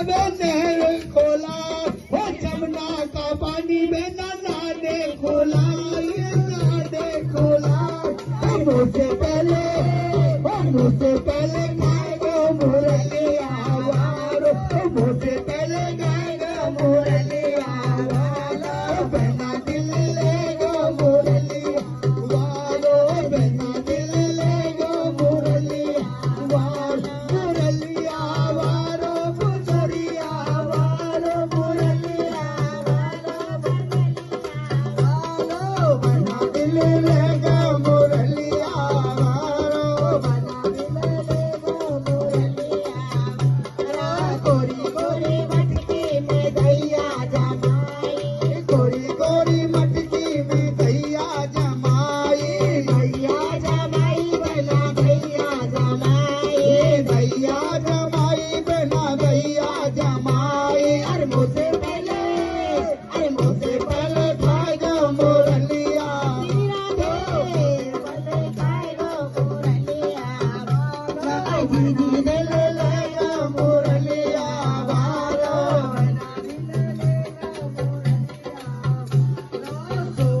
में नहर खोला, वो जमुना का पानी में ना दे खोला, ये ना दे खोला। मुझसे पहले गाएगा मुरलिया वालो, मुझसे पहले गाएगा मुरलिया वालो, बहना दिल लेगा मुरलिया वालो, बहना दिल लेगा मुरलिया वालो, मुरलिया वालो, मुरलिया वालो, मुरलिया वालो, बहना दिल लेगा मुरलिया वालो, बहना दिल लेगा मुरलिया। गोरी गोरी मटकी में दैया जमाई, गोरी गोरी मटकी में दैया जमाई, दैया जमाई बना दैया जमाई, दैया जमाई बना दैया जमाई। अरे मुझसे पहले खाएगा मुरलिया, पहले खाएगा मुरलिया, दीदी ने ले